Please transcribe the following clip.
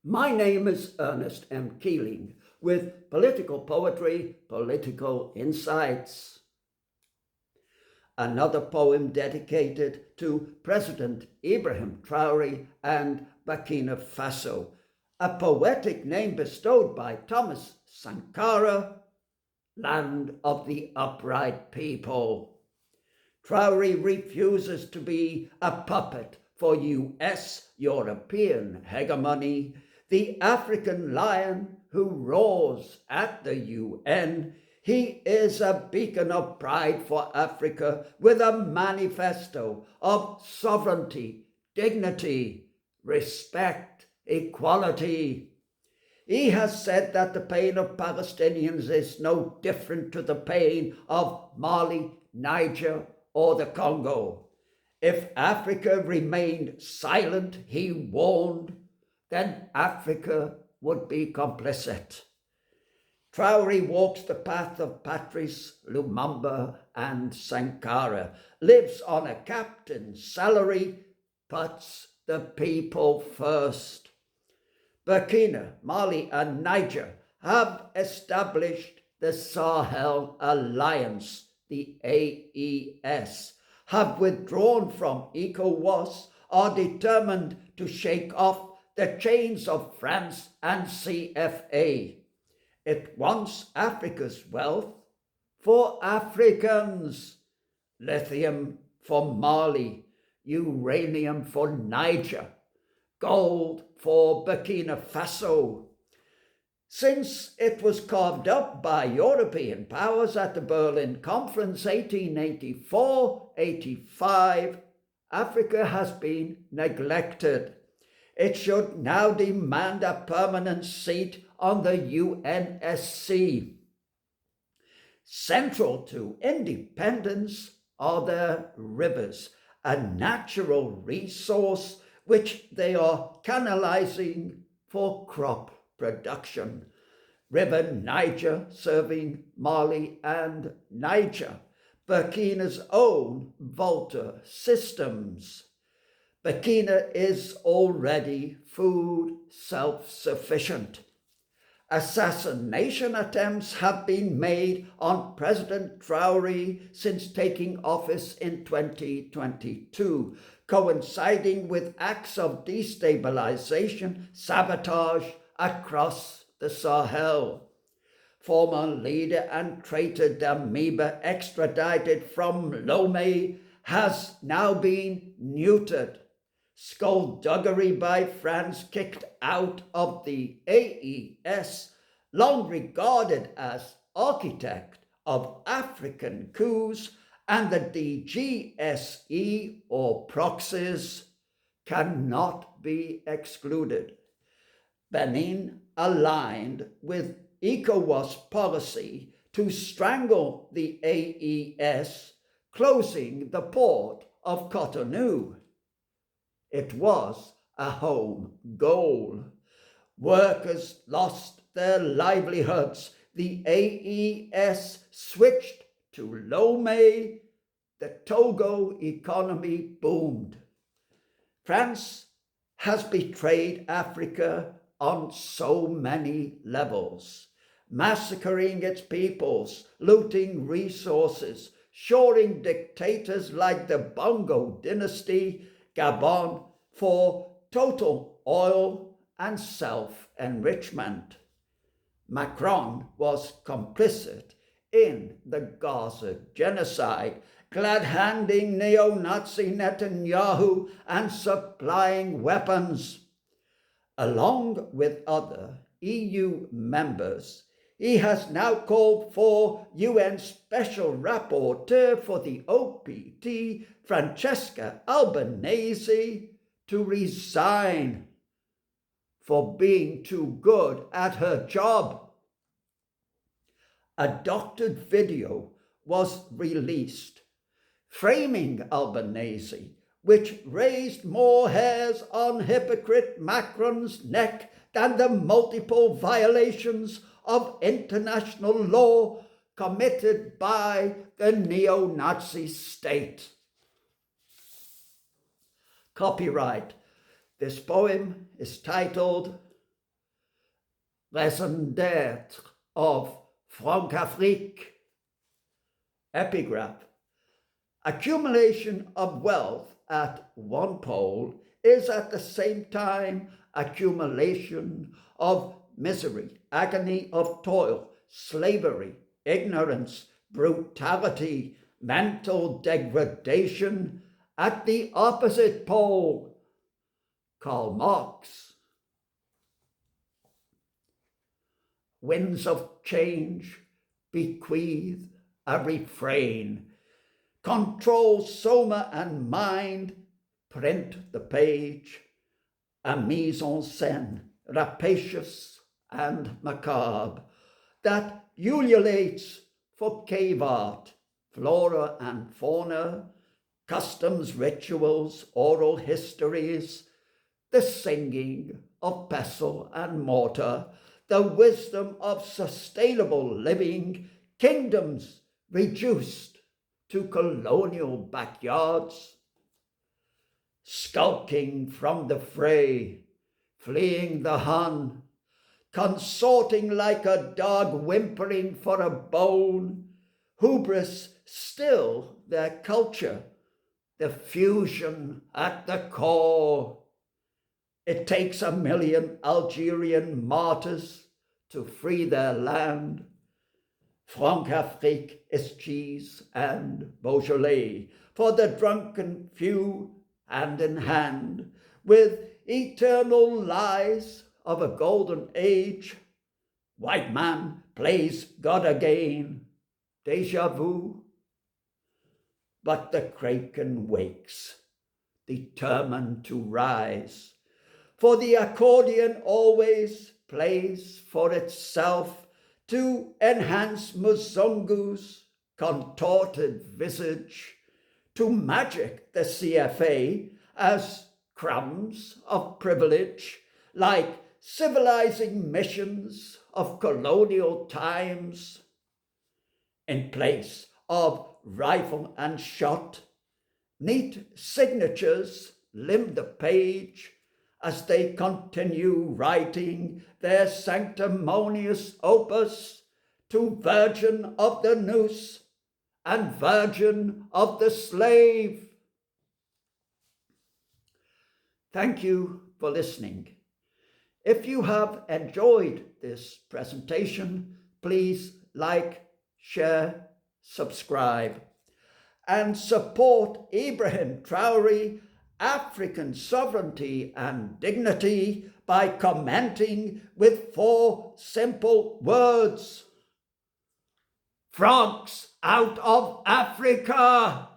My name is Ernest M. Keeling, with Political Poetry, Political Insights. Another poem dedicated to President Ibrahim Traoré and Burkina Faso, a poetic name bestowed by Thomas Sankara, Land of the Upright People. Traoré refuses to be a puppet for US European hegemony, the African lion who roars at the UN. He is a beacon of pride for Africa with a manifesto of sovereignty, dignity, respect, equality. He has said that the pain of Palestinians is no different to the pain of Mali, Niger, or the Congo. If Africa remained silent, he warned, then Africa would be complicit. Traoré walks the path of Patrice Lumumba and Sankara, lives on a captain's salary, puts the people first. Burkina, Mali and Niger have established the Sahel Alliance, the AES, have withdrawn from ECOWAS, are determined to shake off the chains of France and CFA. It wants Africa's wealth for Africans, lithium for Mali, uranium for Niger, gold for Burkina Faso. Since it was carved up by European powers at the Berlin Conference 1884-85, Africa has been neglected. It should now demand a permanent seat on the UNSC. Central to independence are their rivers, a natural resource which they are canalizing for crop production. River Niger serving Mali and Niger, Burkina's own Volta systems. Burkina is already food self-sufficient. Assassination attempts have been made on President Traoré since taking office in 2022, coinciding with acts of destabilization, sabotage across the Sahel. Former leader and traitor Damiba, extradited from Lomé, has now been neutered. Skullduggery by France kicked out of the AES, long regarded as architect of African coups, and the DGSE or proxies cannot be excluded. Benin aligned with ECOWAS policy to strangle the AES, closing the port of Cotonou. It was a home goal. Workers lost their livelihoods. The AES switched to Lomé. The Togo economy boomed. France has betrayed Africa on so many levels, massacring its peoples, looting resources, shoring dictators like the Bongo dynasty, Gabon, for total oil and self-enrichment. Macron was complicit in the Gaza genocide, glad-handing neo-Nazi Netanyahu and supplying weapons. Along with other EU members, he has now called for UN Special Rapporteur for the OPT, Francesca Albanese, to resign for being too good at her job. A doctored video was released framing Albanese, which raised more hairs on hypocrite Macron's neck than the multiple violations of international law committed by the neo-Nazi state. Copyright. This poem is titled raison d'être of Francafrique. Epigraph. Accumulation of wealth at one pole is at the same time accumulation of misery, agony of toil, slavery, ignorance, brutality, mental degradation at the opposite pole. Karl Marx. Winds of change bequeath a refrain. Control soma and mind, print the page, a mise en scène rapacious and macabre that ululates for cave art, flora and fauna, customs, rituals, oral histories, the singing of pestle and mortar, the wisdom of sustainable living, kingdoms reduced to colonial backyards, skulking from the fray, fleeing the Hun, consorting like a dog whimpering for a bone, hubris still their culture, the fusion at the core. It takes 1 million Algerian martyrs to free their land. Francafrique is cheese and Beaujolais for the drunken few, hand in hand with eternal lies of a golden age. White man plays God again, déjà vu. But the kraken wakes, determined to rise, for the accordion always plays for itself to enhance Muzungu's contorted visage, to magic the CFA as crumbs of privilege, like civilizing missions of colonial times. In place of rifle and shot, neat signatures limn the page as they continue writing their sanctimonious opus to Virgin of the Noose and Virgin of the Slave. Thank you for listening. If you have enjoyed this presentation, please like, share, subscribe, and support Ibrahim Traoré, African sovereignty and dignity by commenting with 4 simple words. France out of Africa!